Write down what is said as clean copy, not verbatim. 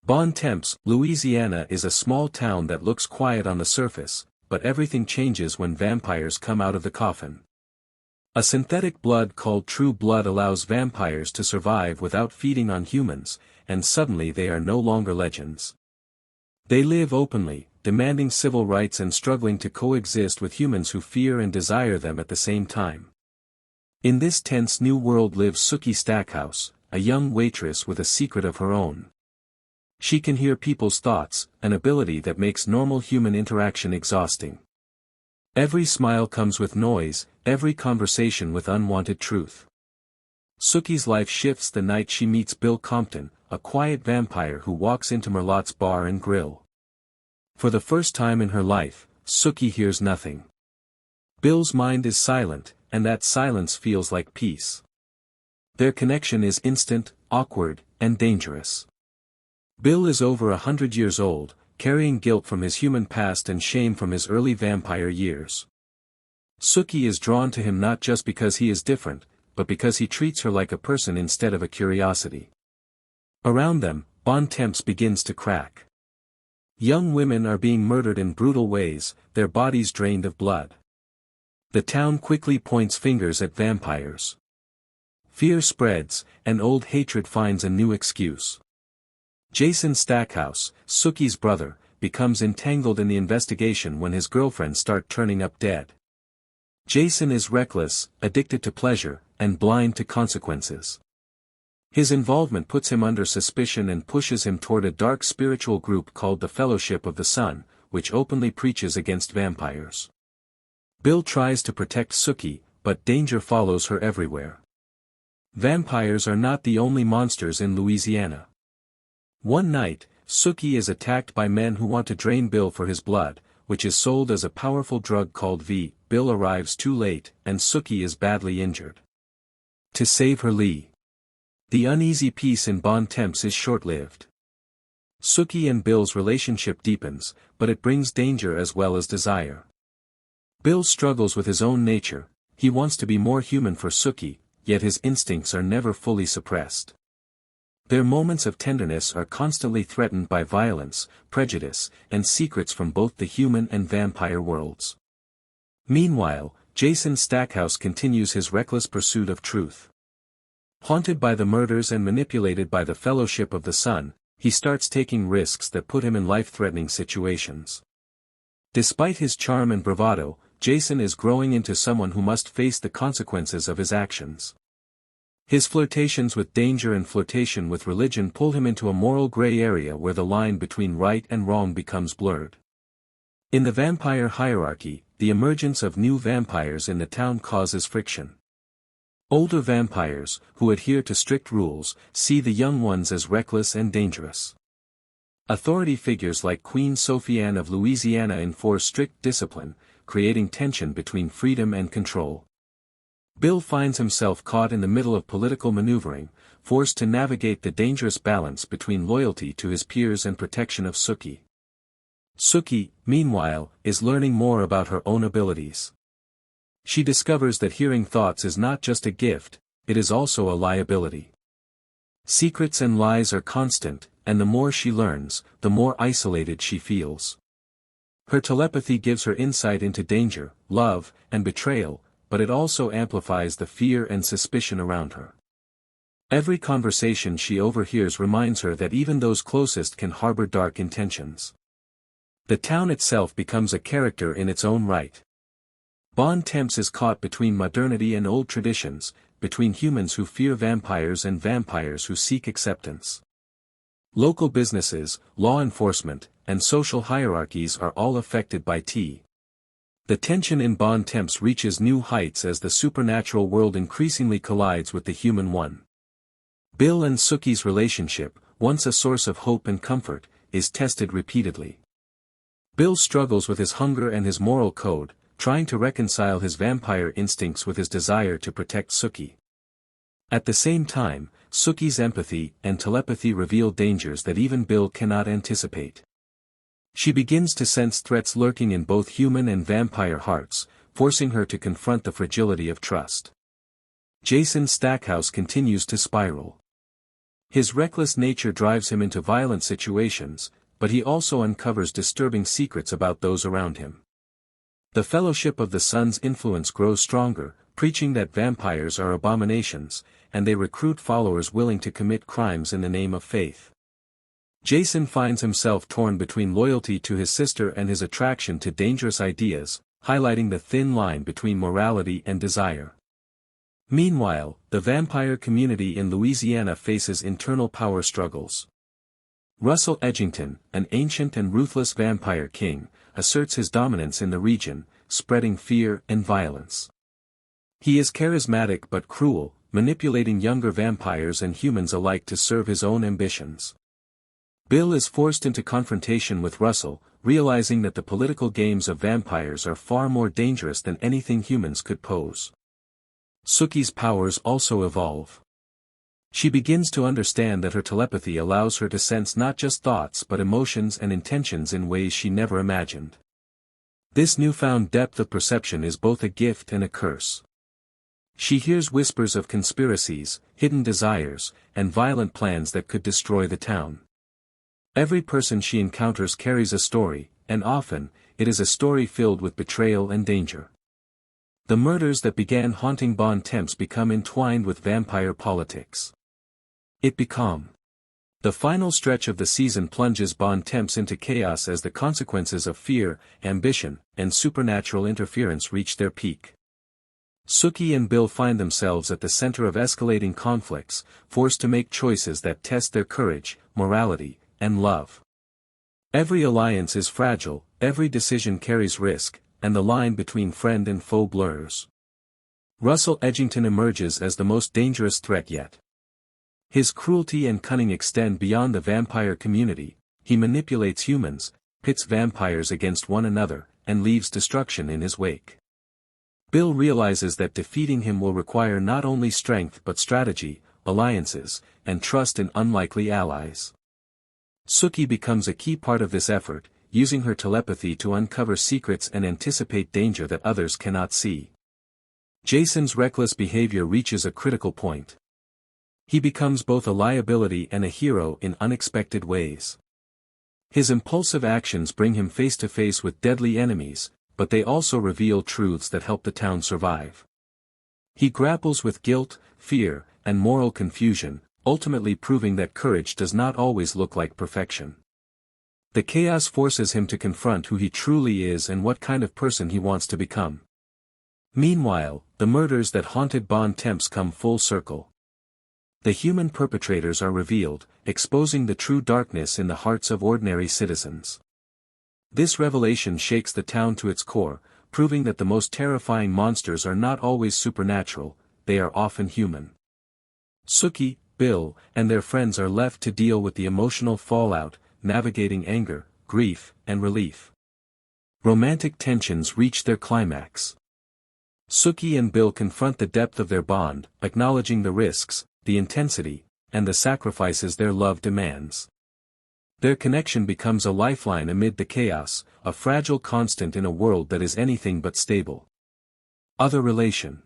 Bon Temps, Louisiana is a small town that looks quiet on the surface, but everything changes when vampires come out of the coffin. A synthetic blood called true blood allows vampires to survive without feeding on humans, and suddenly they are no longer legends. They live openly, demanding civil rights and struggling to coexist with humans who fear and desire them at the same time. In this tense new world lives Sookie Stackhouse, a young waitress with a secret of her own. She can hear people's thoughts, an ability that makes normal human interaction exhausting. Every smile comes with noise, every conversation with unwanted truth. Sookie's life shifts the night she meets Bill Compton, a quiet vampire who walks into Merlotte's bar and grill. For the first time in her life, Sookie hears nothing. Bill's mind is silent, and that silence feels like peace. Their connection is instant, awkward, and dangerous. Bill is over 100 years old, carrying guilt from his human past and shame from his early vampire years. Sookie is drawn to him not just because he is different, but because he treats her like a person instead of a curiosity. Around them, Bon Temps begins to crack. Young women are being murdered in brutal ways, their bodies drained of blood. The town quickly points fingers at vampires. Fear spreads, and old hatred finds a new excuse. Jason Stackhouse, Sookie's brother, becomes entangled in the investigation when his girlfriends start turning up dead. Jason is reckless, addicted to pleasure, and blind to consequences. His involvement puts him under suspicion and pushes him toward a dark spiritual group called the Fellowship of the Sun, which openly preaches against vampires. Bill tries to protect Sookie, but danger follows her everywhere. Vampires are not the only monsters in Louisiana. One night, Sookie is attacked by men who want to drain Bill for his blood, which is sold as a powerful drug called V. Bill arrives too late, and Sookie is badly injured. To save her Lee. The uneasy peace in Bon Temps is short-lived. Sookie and Bill's relationship deepens, but it brings danger as well as desire. Bill struggles with his own nature, he wants to be more human for Sookie, yet his instincts are never fully suppressed. Their moments of tenderness are constantly threatened by violence, prejudice, and secrets from both the human and vampire worlds. Meanwhile, Jason Stackhouse continues his reckless pursuit of truth. Haunted by the murders and manipulated by the Fellowship of the Sun, he starts taking risks that put him in life-threatening situations. Despite his charm and bravado, Jason is growing into someone who must face the consequences of his actions. His flirtations with danger and flirtation with religion pull him into a moral gray area where the line between right and wrong becomes blurred. In the vampire hierarchy, the emergence of new vampires in the town causes friction. Older vampires, who adhere to strict rules, see the young ones as reckless and dangerous. Authority figures like Queen Sophie Anne of Louisiana enforce strict discipline, creating tension between freedom and control. Bill finds himself caught in the middle of political maneuvering, forced to navigate the dangerous balance between loyalty to his peers and protection of Sookie. Sookie, meanwhile, is learning more about her own abilities. She discovers that hearing thoughts is not just a gift, it is also a liability. Secrets and lies are constant, and the more she learns, the more isolated she feels. Her telepathy gives her insight into danger, love, and betrayal, but it also amplifies the fear and suspicion around her. Every conversation she overhears reminds her that even those closest can harbor dark intentions. The town itself becomes a character in its own right. Bon Temps is caught between modernity and old traditions, between humans who fear vampires and vampires who seek acceptance. Local businesses, law enforcement, and social hierarchies are all affected by T. The tension in Bon Temps reaches new heights as the supernatural world increasingly collides with the human one. Bill and Sookie's relationship, once a source of hope and comfort, is tested repeatedly. Bill struggles with his hunger and his moral code, trying to reconcile his vampire instincts with his desire to protect Sookie. At the same time, Sookie's empathy and telepathy reveal dangers that even Bill cannot anticipate. She begins to sense threats lurking in both human and vampire hearts, forcing her to confront the fragility of trust. Jason Stackhouse continues to spiral. His reckless nature drives him into violent situations, but he also uncovers disturbing secrets about those around him. The Fellowship of the Sun's influence grows stronger, preaching that vampires are abominations, and they recruit followers willing to commit crimes in the name of faith. Jason finds himself torn between loyalty to his sister and his attraction to dangerous ideas, highlighting the thin line between morality and desire. Meanwhile, the vampire community in Louisiana faces internal power struggles. Russell Edgington, an ancient and ruthless vampire king, asserts his dominance in the region, spreading fear and violence. He is charismatic but cruel, manipulating younger vampires and humans alike to serve his own ambitions. Bill is forced into confrontation with Russell, realizing that the political games of vampires are far more dangerous than anything humans could pose. Sookie's powers also evolve. She begins to understand that her telepathy allows her to sense not just thoughts but emotions and intentions in ways she never imagined. This newfound depth of perception is both a gift and a curse. She hears whispers of conspiracies, hidden desires, and violent plans that could destroy the town. Every person she encounters carries a story, and often, it is a story filled with betrayal and danger. The murders that began haunting Bon Temps become entwined with vampire politics. The final stretch of the season plunges Bon Temps into chaos as the consequences of fear, ambition, and supernatural interference reach their peak. Sookie and Bill find themselves at the center of escalating conflicts, forced to make choices that test their courage, morality, and love. Every alliance is fragile, every decision carries risk, and the line between friend and foe blurs. Russell Edgington emerges as the most dangerous threat yet. His cruelty and cunning extend beyond the vampire community. He manipulates humans, pits vampires against one another, and leaves destruction in his wake. Bill realizes that defeating him will require not only strength but strategy, alliances, and trust in unlikely allies. Sookie becomes a key part of this effort, using her telepathy to uncover secrets and anticipate danger that others cannot see. Jason's reckless behavior reaches a critical point. He becomes both a liability and a hero in unexpected ways. His impulsive actions bring him face to face with deadly enemies, but they also reveal truths that help the town survive. He grapples with guilt, fear, and moral confusion, ultimately proving that courage does not always look like perfection. The chaos forces him to confront who he truly is and what kind of person he wants to become. Meanwhile, the murders that haunted Bon Temps come full circle. The human perpetrators are revealed, exposing the true darkness in the hearts of ordinary citizens. This revelation shakes the town to its core, proving that the most terrifying monsters are not always supernatural, they are often human. Sookie, Bill, and their friends are left to deal with the emotional fallout, navigating anger, grief, and relief. Romantic tensions reach their climax. Sookie and Bill confront the depth of their bond, acknowledging the risks, the intensity, and the sacrifices their love demands. Their connection becomes a lifeline amid the chaos, a fragile constant in a world that is anything but stable. Other relation.